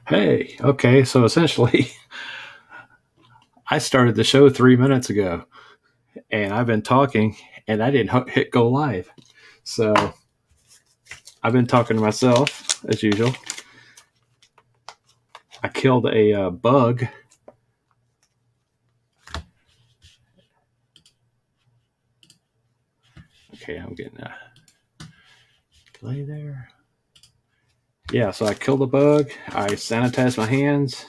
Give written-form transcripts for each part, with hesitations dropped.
Hey, okay, so essentially, I started the show 3 minutes ago, and I've been talking, and I didn't hit go live. So I've been talking to myself as usual. I killed a bug. Okay, I'm getting a delay there. Yeah, so I killed a bug. I sanitized my hands.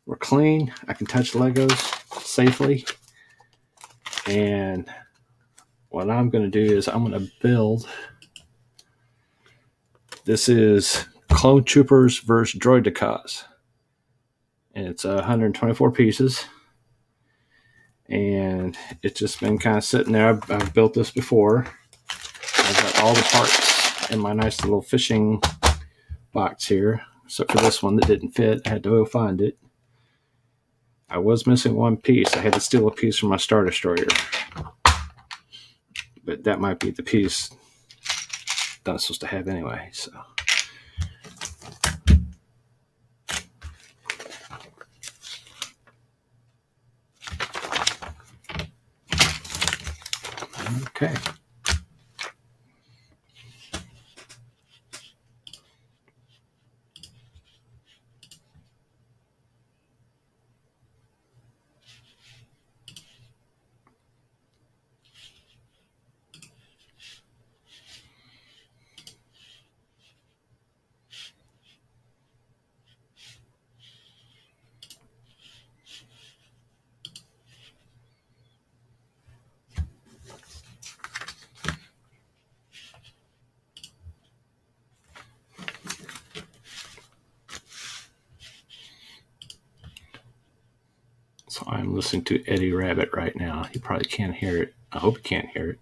We're clean. I can touch Legos safely. And what I'm going to do is I'm going to build. This is Clone Troopers versus DROIDEKAS. And it's 124 pieces. And it's just been kind of sitting there. I've built this before. I've got all the parts in my nice little fishing box here. Except for this one that didn't fit. I had to go find it. I was missing one piece. I had to steal a piece from my Star Destroyer. But that might be the piece that I'm supposed to have anyway. So. Okay. So I'm listening to Eddie Rabbit right now. He probably can't hear it. I hope he can't hear it.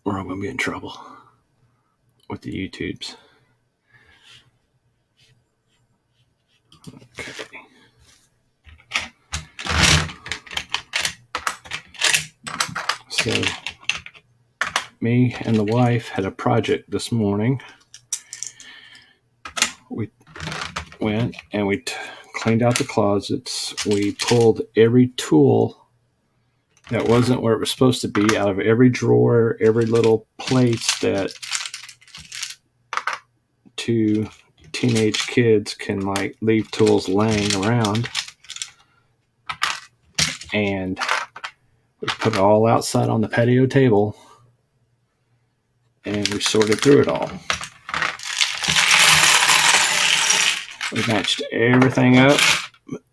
Or I'm going to be in trouble with the YouTubes. Okay. So me and the wife had a project this morning. We went and we cleaned out the closets. We pulled every tool that wasn't where it was supposed to be out of every drawer, every little place that two teenage kids can like leave tools laying around. And we put it all outside on the patio table and we sorted through it all. We matched everything up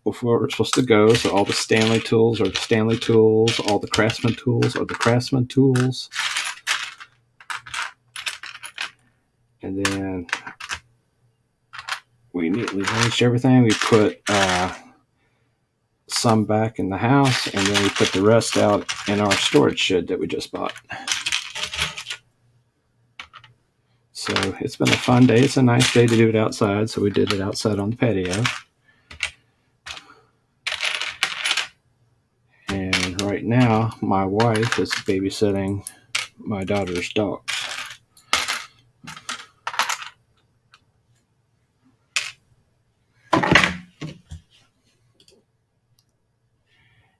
before we're supposed to go. So all the Stanley tools are the Stanley tools, all the Craftsman tools are the Craftsman tools. And then we neatly arranged everything. We put some back in the house, and then we put the rest out in our storage shed that we just bought. So it's been a fun day. It's a nice day to do it outside, so we did it outside on the patio. And right now, my wife is babysitting my daughter's dogs.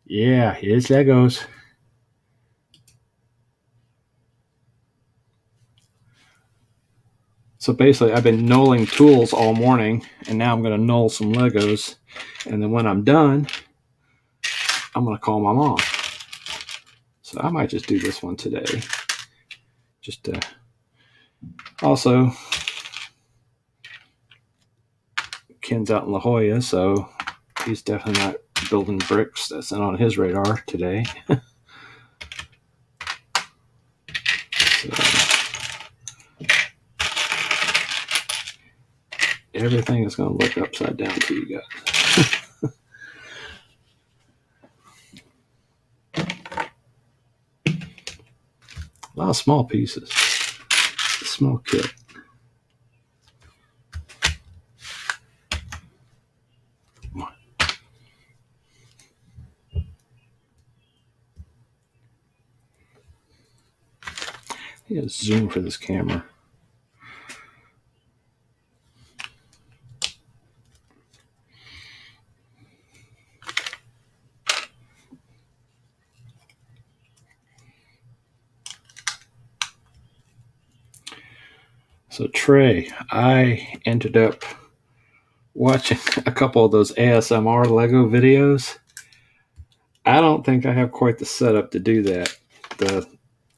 Yeah, here's Legos. So basically, I've been nulling tools all morning, and now I'm going to null some Legos. And then when I'm done, I'm going to call my mom. So I might just do this one today. Just to also, Ken's out in La Jolla, so he's definitely not building bricks. That's not on his radar today. So, everything is going to look upside down to you guys. A lot of small pieces. Small kit. I gotta zoom for this camera. So Trey, I ended up watching a couple of those ASMR Lego videos. I don't think I have quite the setup to do that. The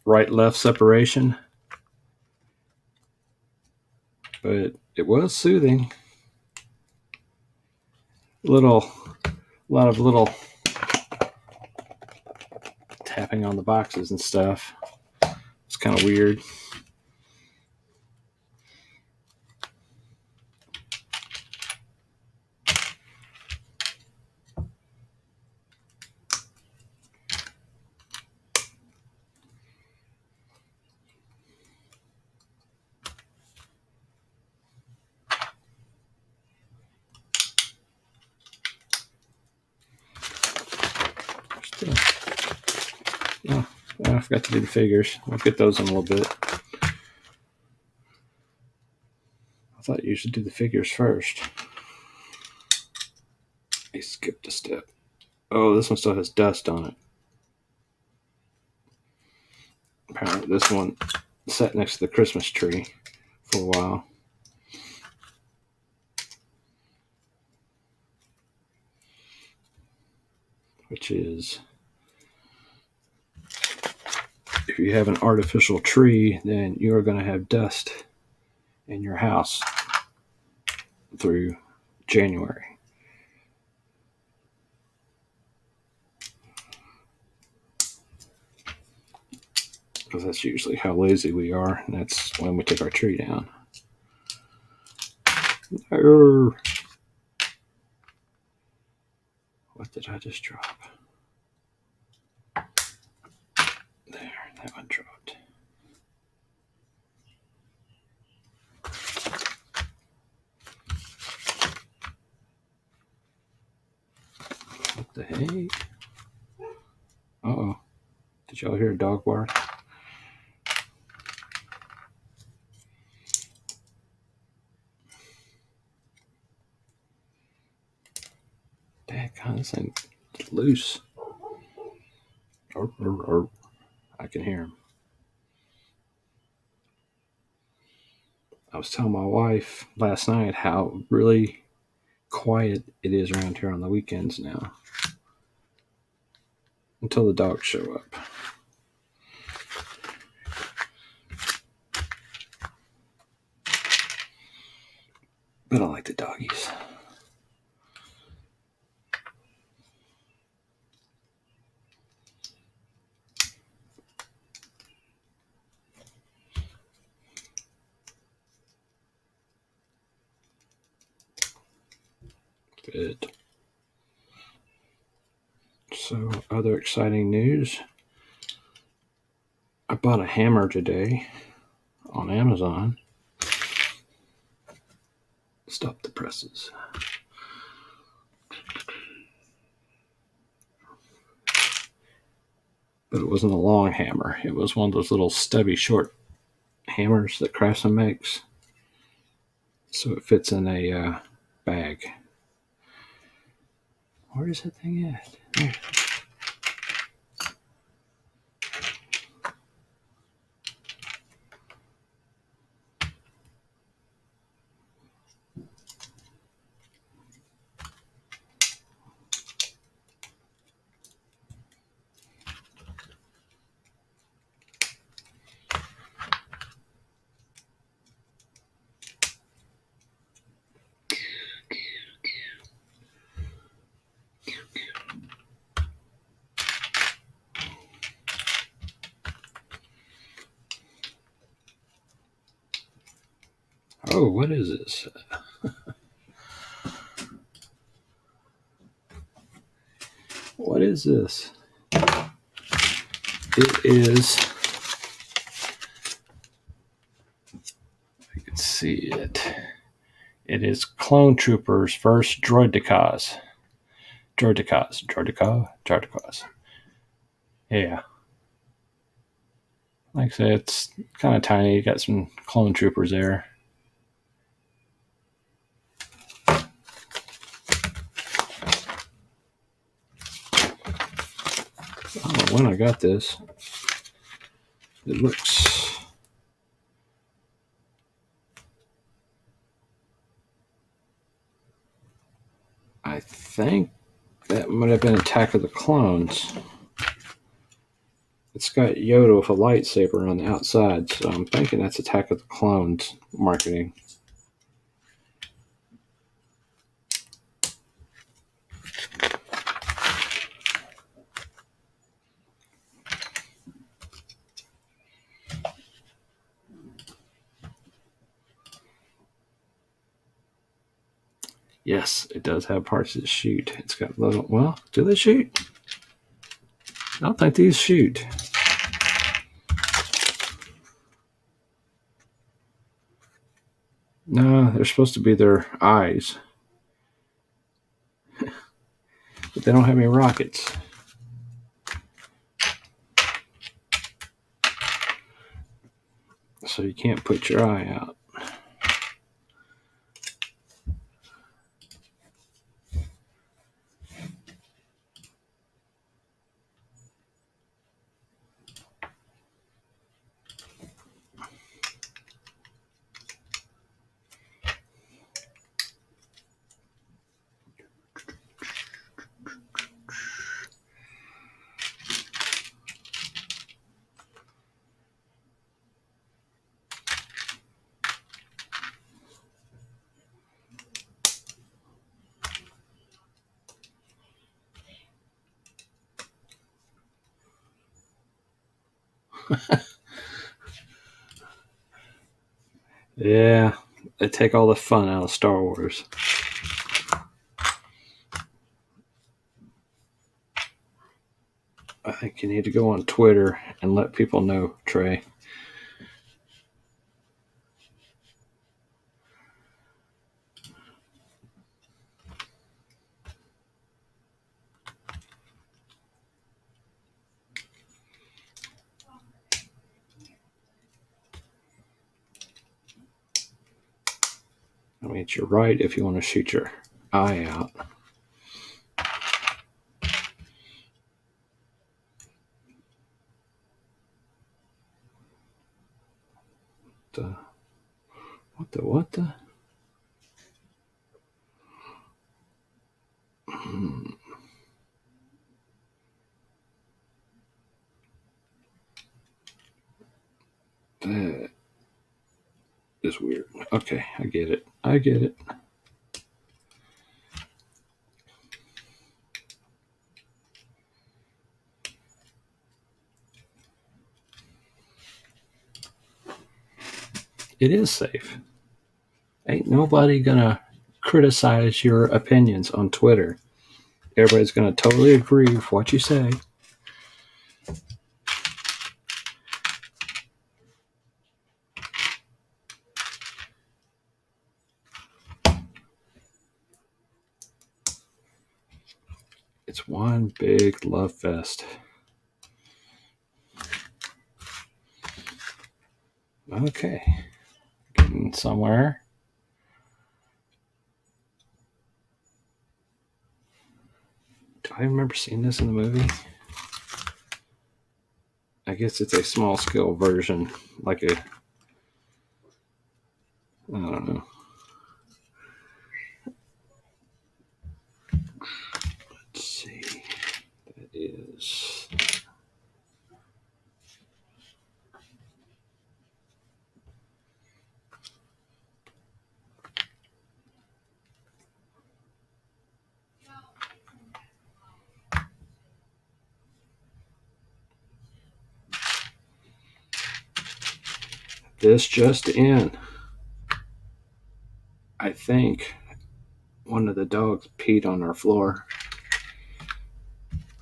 right-left separation. But it was soothing. A lot of little tapping on the boxes and stuff. It's kind of weird. Oh, I forgot to do the figures. I'll get those in a little bit. I thought you should do the figures first. I skipped a step. Oh, this one still has dust on it. Apparently this one sat next to the Christmas tree for a while. Which is, if you have an artificial tree, then you're going to have dust in your house through January. Because that's usually how lazy we are, and that's when we take our tree down. What did I just drop? There, that one dropped. What the heck? Uh-oh. Did y'all hear a dog bark? Daggone, this thing's loose. I can hear him. I was telling my wife last night how really quiet it is around here on the weekends now. Until the dogs show up. But I like the doggies. Good. So, other exciting news. I bought a hammer today on Amazon. Stop the presses. But it wasn't a long hammer. It was one of those little stubby short hammers that Craftsman makes. So it fits in a bag. Where is that thing at? There. Oh, what is this? What is this? It is, I can see it. It is Clone Troopers vs. DROIDEKAS. DROIDEKAS. Yeah. Like I said, it's kind of tiny. You got some clone troopers there. I don't know when I got this. It looks I think that might have been Attack of the Clones. It's got Yoda with a lightsaber on the outside, so I'm thinking that's Attack of the Clones marketing. Yes, it does have parts that shoot. It's got little. Well, do they shoot? I don't think these shoot. No, they're supposed to be their eyes. But they don't have any rockets. So you can't put your eye out. Yeah, they take all the fun out of Star Wars. I think you need to go on Twitter and let people know, Trey. I mean, it's your right if you want to shoot your eye out. What the? That is weird. Okay, I get it. It is safe. Ain't nobody gonna criticize your opinions on Twitter. Everybody's gonna totally agree with what you say. It's one big love fest. Okay, getting somewhere. Do I remember seeing this in the movie? I guess it's a small scale version, like a, I don't know. Let's see. That is. This just in. I think one of the dogs peed on our floor.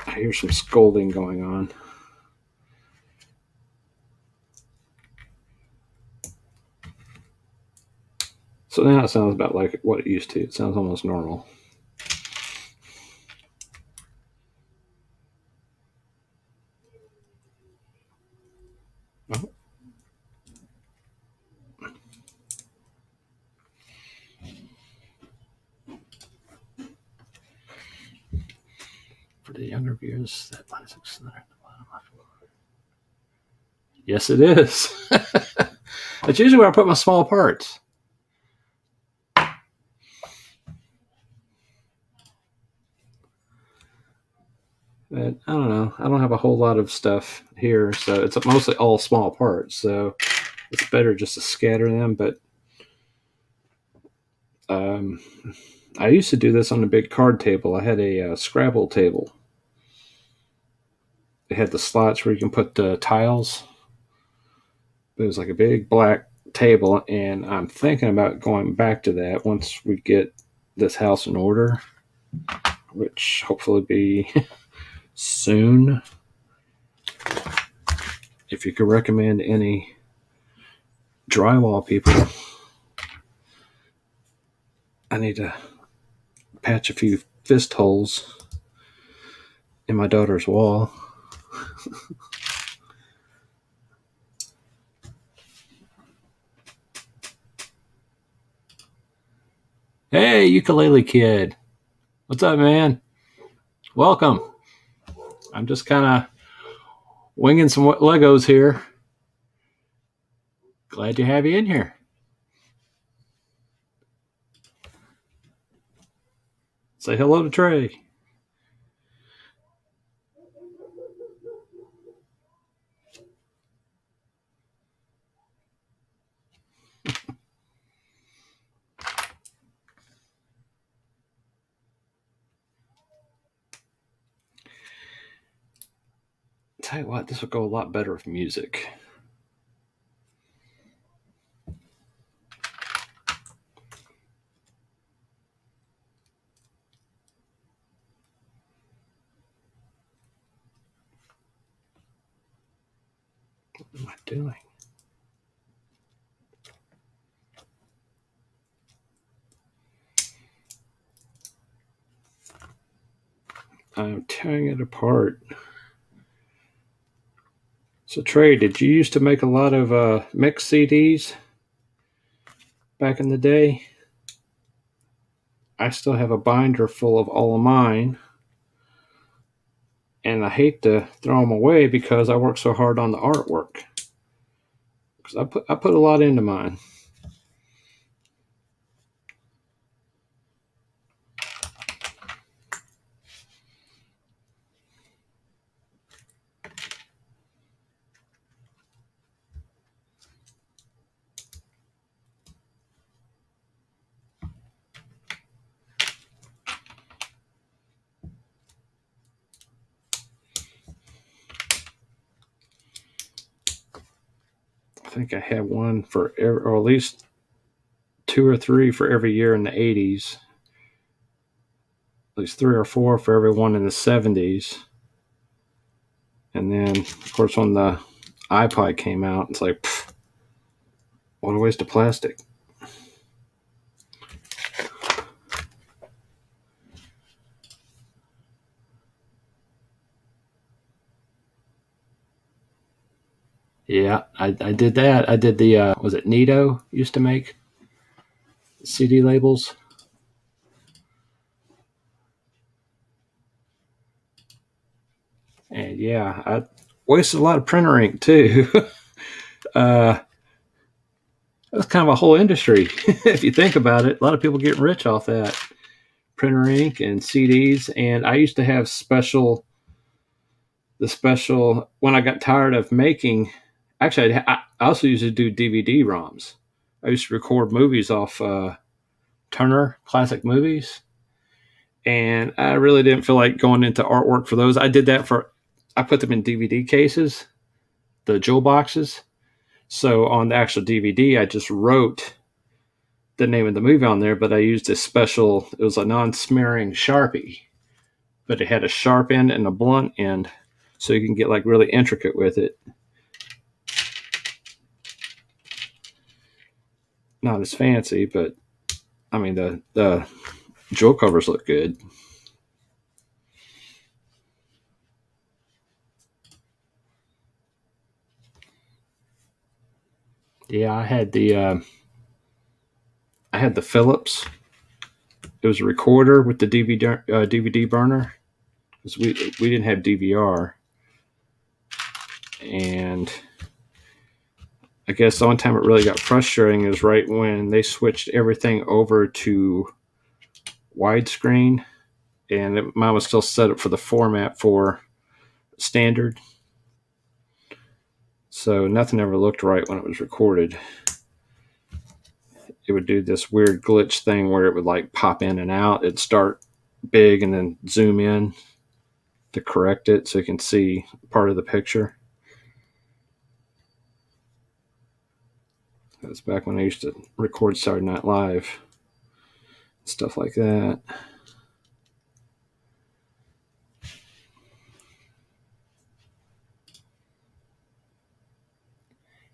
I hear some scolding going on. So now it sounds about like what it used to. It sounds almost normal. Oh. For the younger viewers, that line is at the bottom. Yes, it is. That's usually where I put my small parts. But I don't know. I don't have a whole lot of stuff here, so it's mostly all small parts. So it's better just to scatter them. But um, I used to do this on a big card table. I had a Scrabble table. It had the slots where you can put tiles. It was like a big black table, and I'm thinking about going back to that once we get this house in order, which hopefully be soon. If you could recommend any drywall people, I need to patch a few fist holes in my daughter's wall. Hey, ukulele kid. What's up, man? Welcome. I'm just kind of winging some Legos here. Glad to have you in here. Say hello to Trey. Tell you what, this will go a lot better with music. What am I doing? I'm tearing it apart. So, Trey, did you used to make a lot of mix CDs back in the day? I still have a binder full of all of mine, and I hate to throw them away because I work so hard on the artwork. Because I put a lot into mine. I think I had one for or at least 2 or 3 for every year in the 80s. At least 3 or 4 for every one in the 70s. And then, of course, when the iPod came out, it's like, pff, what a waste of plastic. Yeah, I did that. I did the, was it Nito used to make CD labels? And yeah, I wasted a lot of printer ink too. uh, that's kind of a whole industry if you think about it. A lot of people getting rich off that printer ink and CDs. And I used to have the special when I got tired of making. Actually, I also used to do DVD ROMs. I used to record movies off Turner Classic Movies, and I really didn't feel like going into artwork for those. I did that for. I put them in DVD cases, the jewel boxes. So on the actual DVD, I just wrote the name of the movie on there, but I used a special. It was a non-smearing Sharpie, but it had a sharp end and a blunt end, so you can get like really intricate with it. Not as fancy, but I mean the jewel covers look good. Yeah, I had the Philips. It was a recorder with the DVD burner because we didn't have DVR, and I guess the only time it really got frustrating is right when they switched everything over to widescreen. and mine was still set up for the format for standard. So nothing ever looked right when it was recorded. It would do this weird glitch thing where it would like pop in and out. It'd start big and then zoom in to correct it so you can see part of the picture. That's back when I used to record Saturday Night Live. Stuff like that.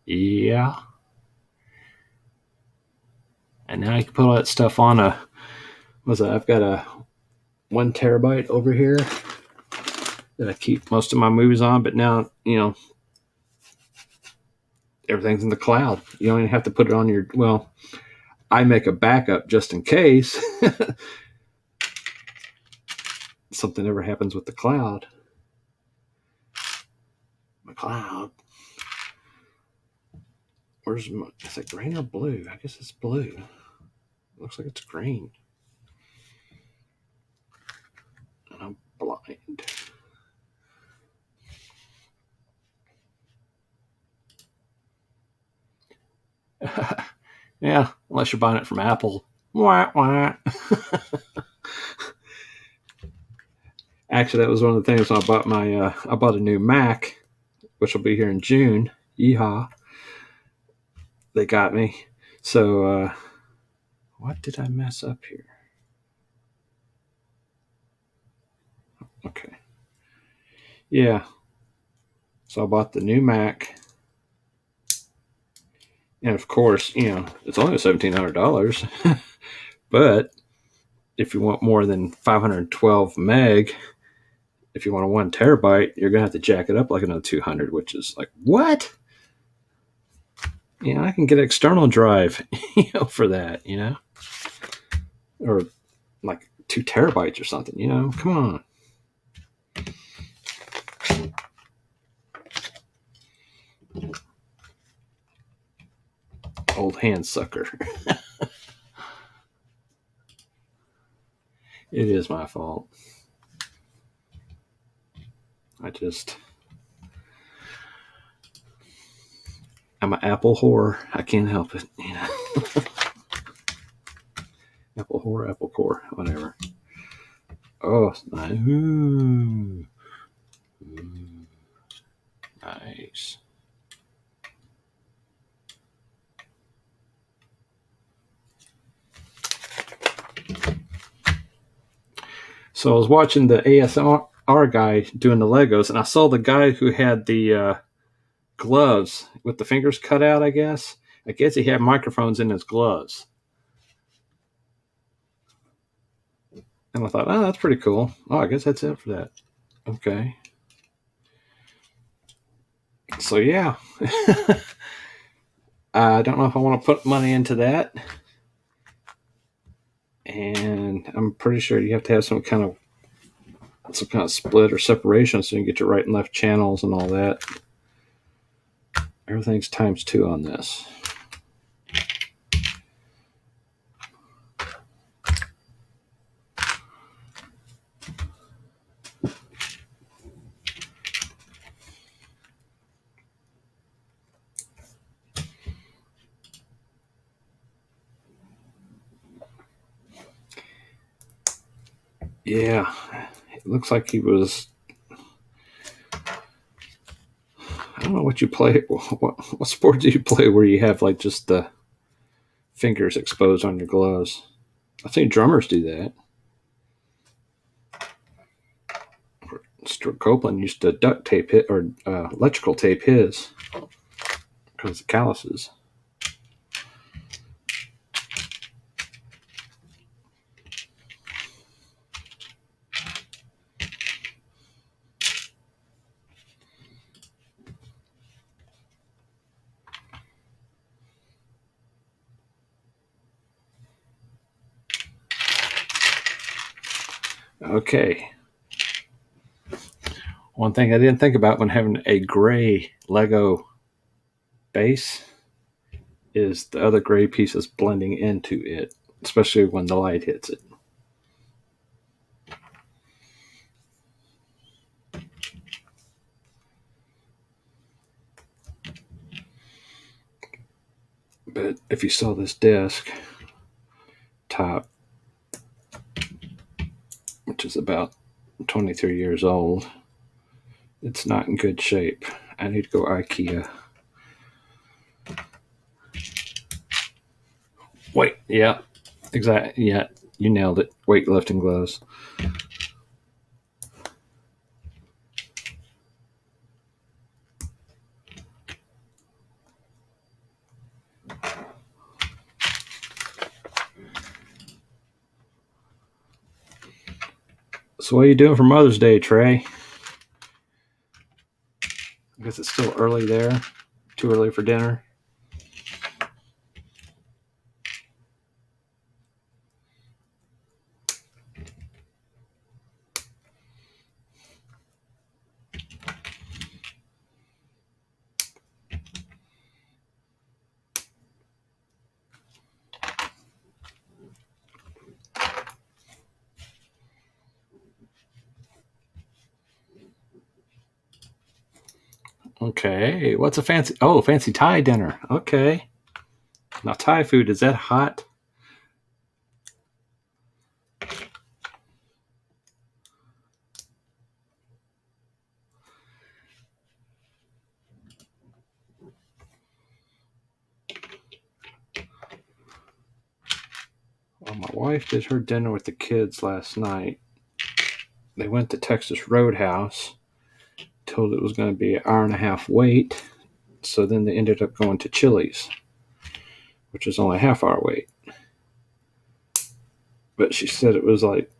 Yeah. And now you can put all that stuff on I've got a 1 terabyte over here that I keep most of my movies on, but now, everything's in the cloud. You don't even have to put it on I make a backup just in case something ever happens with the cloud. My cloud. Is it green or blue? I guess it's blue. Looks like it's green. And I'm blind. Yeah, unless you're buying it from Apple. Wah, wah. Actually, that was one of the things when I bought I bought a new Mac, which will be here in June. Yeehaw. They got me. So, what did I mess up here? Okay. Yeah. So I bought the new Mac. And of course, it's only $1,700. But if you want more than 512 meg, if you want a 1 terabyte, you're going to have to jack it up like another 200, which is like, what? I can get an external drive, for that, or like 2 terabytes or something, come on. Old hand sucker. It is my fault. I'm an Apple whore. I can't help it, Apple whore, Apple core, whatever. Oh, nice. Ooh. Nice. So I was watching the ASMR guy doing the Legos, and I saw the guy who had the gloves with the fingers cut out, I guess. I guess he had microphones in his gloves. And I thought, oh, that's pretty cool. Oh, I guess that's it for that. Okay. So, yeah. I don't know if I want to put money into that. And I'm pretty sure you have to have some kind of split or separation so you can get your right and left channels and all that. Everything's ×2 on this. Yeah, it looks like he was. I don't know what you play. What sport do you play where you have like just the fingers exposed on your gloves? I've seen drummers do that. Stuart Copeland used to duct tape it or electrical tape his because of calluses. Okay. One thing I didn't think about when having a gray Lego base is the other gray pieces blending into it, especially when the light hits it. But if you saw this desk top, which is about 23 years old, it's not in good shape. I need to go IKEA. Wait, yeah, exactly. Yeah, you nailed it. Weightlifting gloves. So what are you doing for Mother's Day, Trey? I guess it's still early there. Too early for dinner. Okay, what's a fancy? Oh, fancy Thai dinner. Okay. Now Thai food, is that hot? Well, my wife did her dinner with the kids last night. They went to Texas Roadhouse. Told it was going to be an hour and a half wait. So then they ended up going to Chili's, which is only a half hour wait. But she said it was like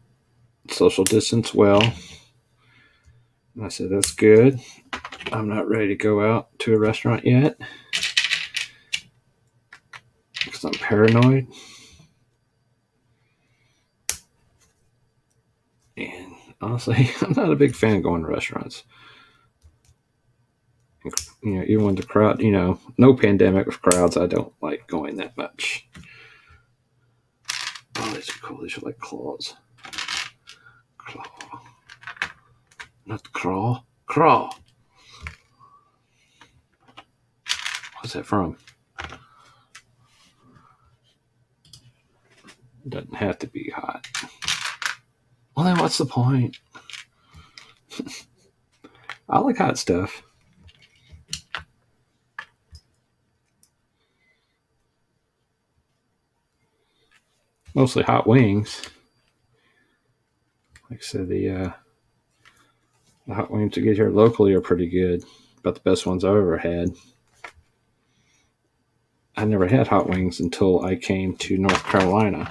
social distance well. And I said, that's good. I'm not ready to go out to a restaurant yet because I'm paranoid. And honestly, I'm not a big fan of going to restaurants. You know, even when the crowd, you know, no pandemic with crowds, I don't like going that much. Oh, these are cool. These are like claws. Claw. Not crawl. Crawl. What's that from? Doesn't have to be hot. Well, then what's the point? I like hot stuff. Mostly hot wings. Like I said, the hot wings to get here locally are pretty good. About the best ones I've ever had. I never had hot wings until I came to North Carolina.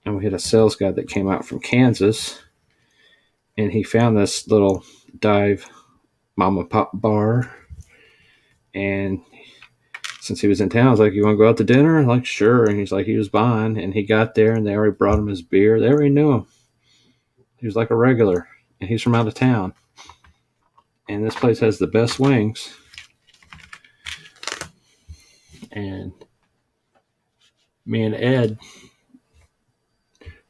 And we had a sales guy that came out from Kansas. And he found this little dive mom and pop bar. And since he was in town, I was like, you want to go out to dinner? I'm like, sure. And he's like, he was buying. And he got there and they already brought him his beer. They already knew him. He was like a regular. And he's from out of town. And this place has the best wings. And me and Ed,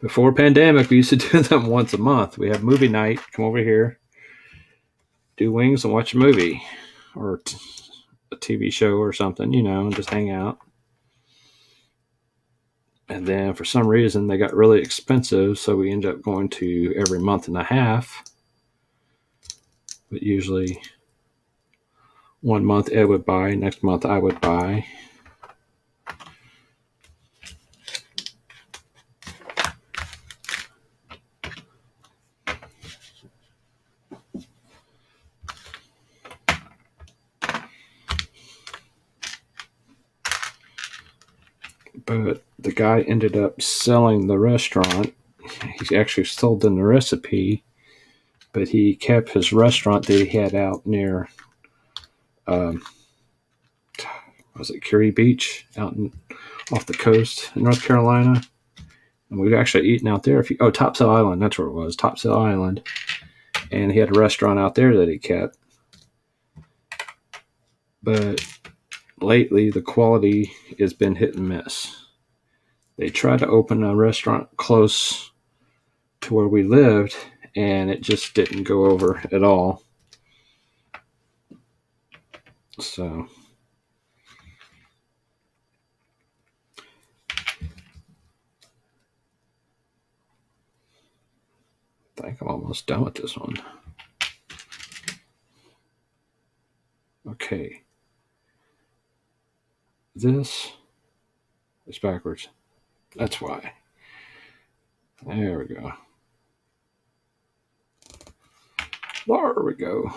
before pandemic, we used to do them once a month. We have movie night. Come over here, do wings and watch a movie or a TV show or something, you know, and just hang out. And then for some reason, they got really expensive. So we ended up going to every month and a half. But usually 1 month Ed would buy, next month I would buy. But the guy ended up selling the restaurant. He actually sold them the recipe, but he kept his restaurant that he had out near, was it Curie Beach, off the coast in North Carolina. And we've actually eaten out there. Topsail Island, that's where it was, Topsail Island. And he had a restaurant out there that he kept. But lately, the quality has been hit and miss. They tried to open a restaurant close to where we lived, and it just didn't go over at all. So think I'm almost done with this one. Okay. This is backwards. That's why. There we go. There we go.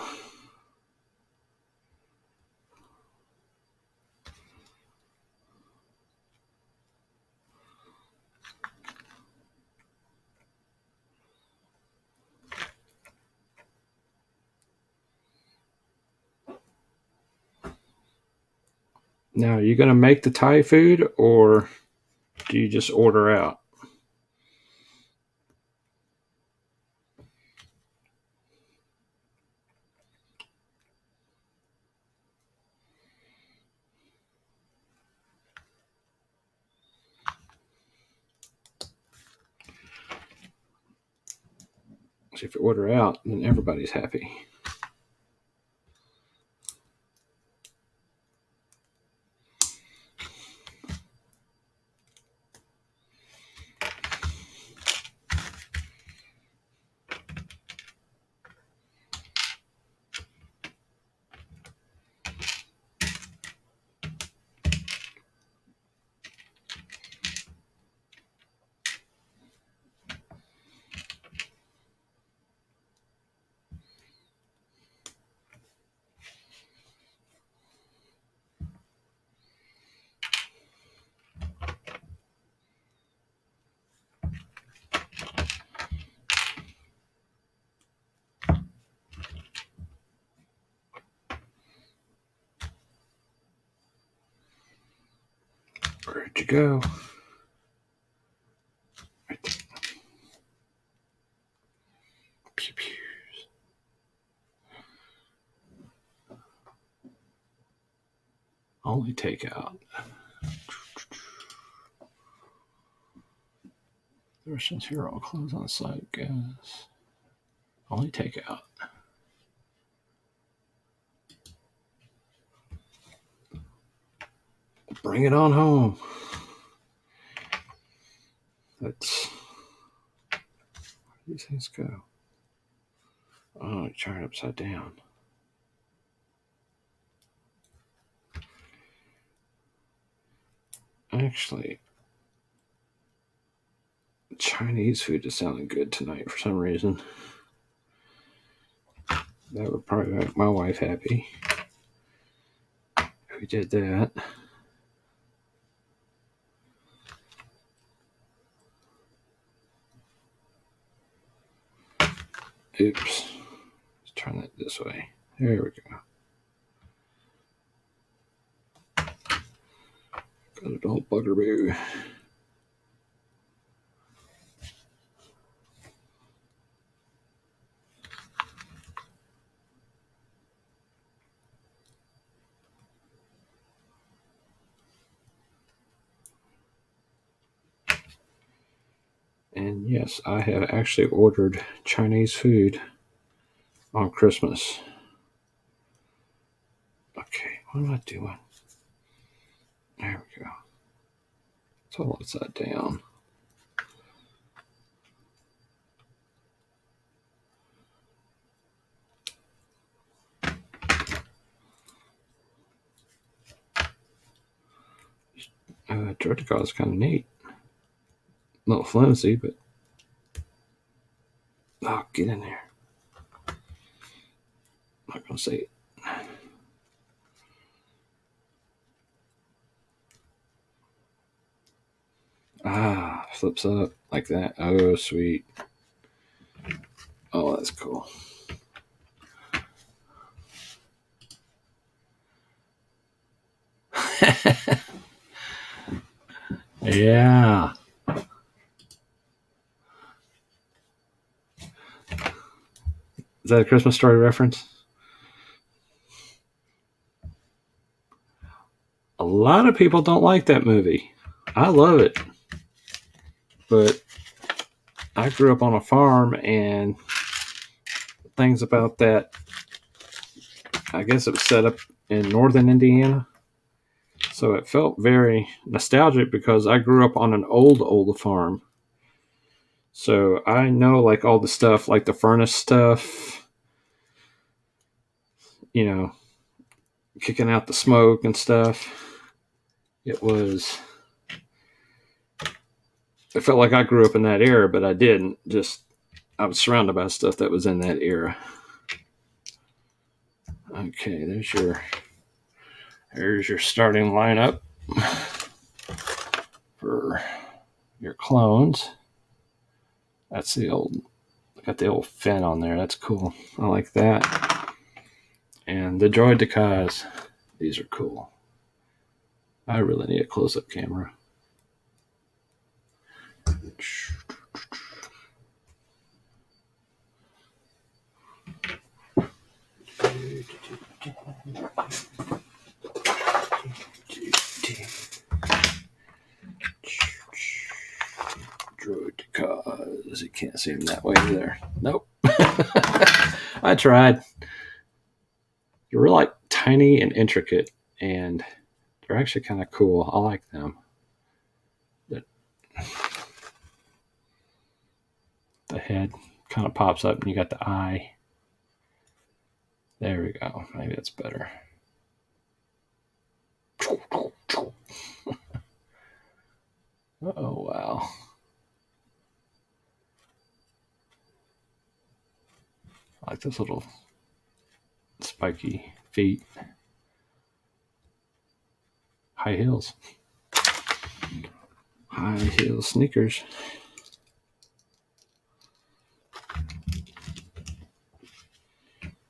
Now, are you going to make the Thai food or do you just order out? So if you order out, then everybody's happy. Where'd you go? Right there. Pew, pew. Only takeout. The restaurants here are all closed on site, guys. Only takeout. Bring it on home. That's where do these things go? Oh, turn it upside down. Actually, Chinese food is sounding good tonight for some reason. That would probably make my wife happy if we did that. Oops. Let's turn that this way. There we go. Got it all buggeroo. And yes, I have actually ordered Chinese food on Christmas. Okay, what am I doing? There we go. It's all upside down. DROIDEKAS is kind of neat. A little flimsy, but oh, get in there. I'm not gonna say it. Ah, flips up like that. Oh, sweet. Oh, that's cool. Yeah. Is that a Christmas Story reference? A lot of people don't like that movie. I love it. But I grew up on a farm, and things about that, I guess it was set up in northern Indiana. So it felt very nostalgic because I grew up on an old farm. So I know like all the stuff, like the furnace stuff, you know, kicking out the smoke and stuff. It felt like I grew up in that era, but I didn't. Just I was surrounded by stuff that was in that era. Okay, there's your starting lineup for your clones. That's got the old fin on there. That's cool. I like that. And the DROIDEKAS. These are cool. I really need a close-up camera. DROIDEKAS. You can't see them that way either. Nope. I tried. They're really like tiny and intricate, and they're actually kind of cool. I like them. The head kind of pops up, and you got the eye. There we go. Maybe that's better. Oh, wow. I like those little spiky feet. High heels. High heel sneakers.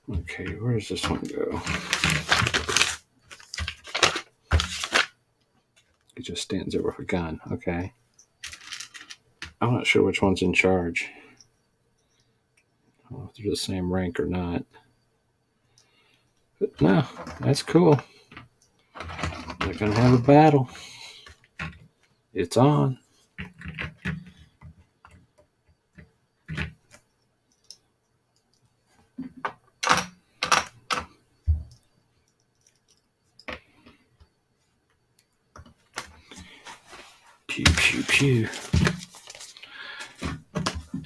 Okay, where does this one go? It just stands there with a gun. Okay. I'm not sure which one's in charge. I don't know if they're the same rank or not. But no, that's cool. They're going to have a battle. It's on. Pew, pew, pew.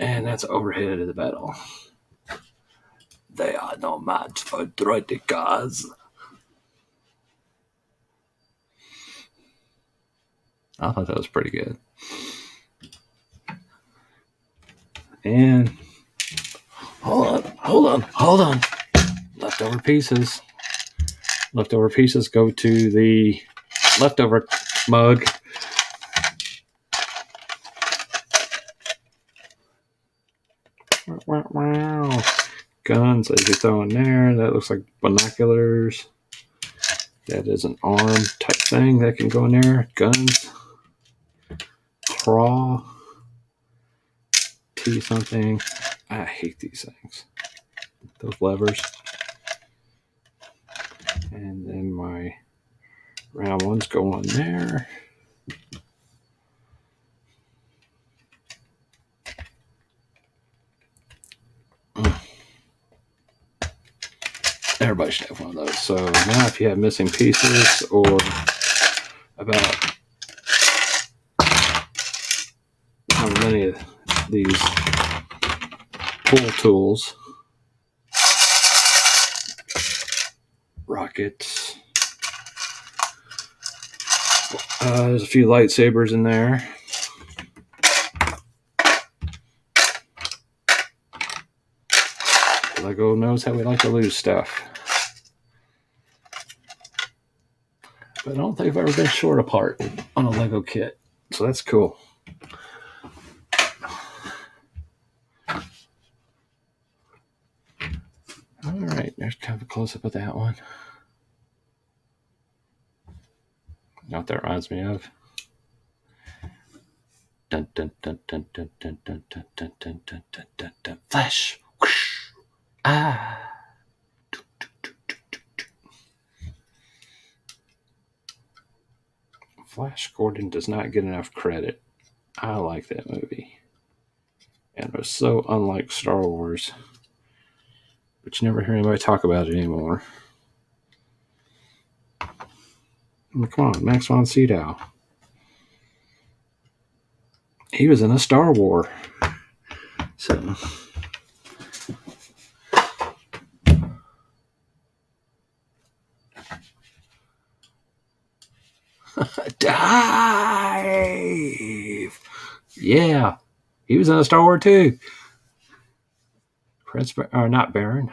And that's overhead of the battle. They are no match for DROIDEKAS. I thought that was pretty good. And hold on. Leftover pieces. Leftover pieces go to the leftover mug. Wow. Guns that you throw in there. That looks like binoculars. That is an arm type thing that can go in there. Guns. Claw. T something. I hate these things. Those levers. And then my round ones go on there. Everybody should have one of those. So now if you have missing pieces or about how many of these pull tools, rockets, there's a few lightsabers in there. Lego knows how we like to lose stuff. But I don't think I've ever been short a part on a Lego kit. So that's cool. All right, there's kind of a close-up of that one. You know what that reminds me of? Dun dun dun dun dun dun dun dun dun dun dun dun dun dun. Flash. Whoosh. Ah. Flash Gordon does not get enough credit. I like that movie. And it was so unlike Star Wars. But you never hear anybody talk about it anymore. I mean, come on, Max von Sydow. He was in a Star Wars. So. Dive! Yeah. He was in a Star Wars too. Prince, or not Baron.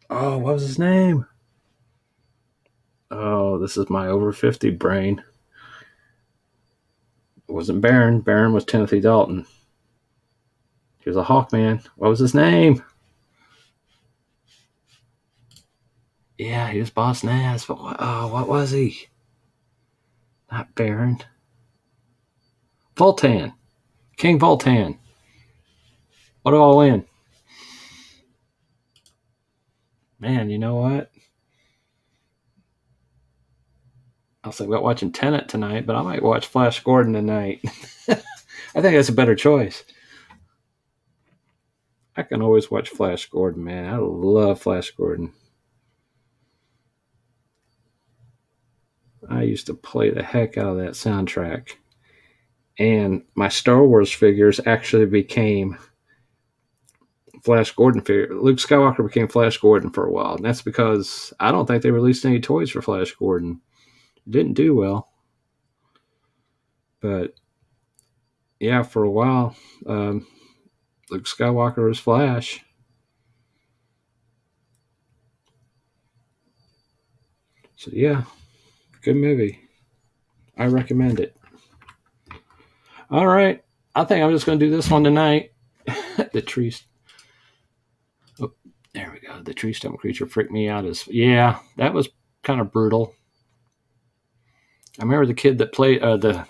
What was his name? Oh, this is my over 50 brain. It wasn't Baron. Baron was Timothy Dalton. He was a Hawkman. What was his name? Yeah, he was Boss Nass. But what was he? Not Baron. Voltan. King Voltan. What do I win? Man, you know what? I was thinking about watching Tenet tonight, but I might watch Flash Gordon tonight. I think that's a better choice. I can always watch Flash Gordon, man. I love Flash Gordon. I used to play the heck out of that soundtrack. And my Star Wars figures actually became Flash Gordon figure. Luke Skywalker became Flash Gordon for a while. And that's because I don't think they released any toys for Flash Gordon. It didn't do well. But yeah, for a while, Luke Skywalker was Flash. So yeah, good movie. I recommend it. All right. I think I'm just going to do this one tonight. The trees. Oh, there we go. The tree stump creature freaked me out. Yeah, that was kind of brutal. I remember the kid that played the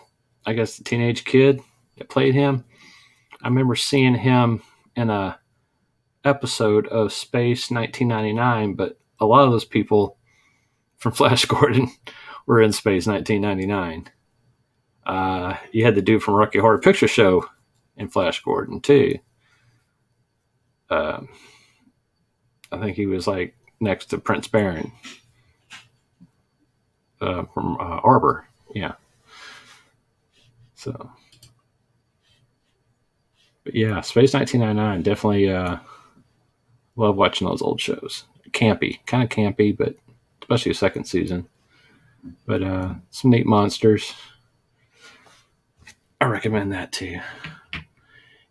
teenage kid that played him. I remember seeing him in a episode of Space 1999, but a lot of those people from Flash Gordon were in Space 1999. You had the dude from Rocky Horror Picture Show in Flash Gordon too. I think he was like next to Prince Baron from Arbor. Yeah. So, but yeah, Space 1999 definitely love watching those old shows. Campy, kind of campy, but especially the second season. But some neat monsters. I recommend that too.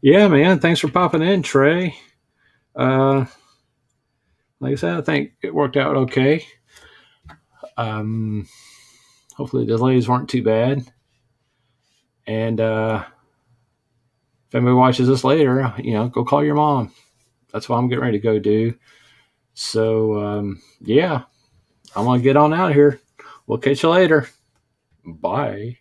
Yeah, man. Thanks for popping in, Trey. Like I said, I think it worked out okay. Hopefully the delays weren't too bad. And if anybody watches this later, go call your mom. That's what I'm getting ready to go do. So, yeah, I'm going to get on out of here. We'll catch you later. Bye.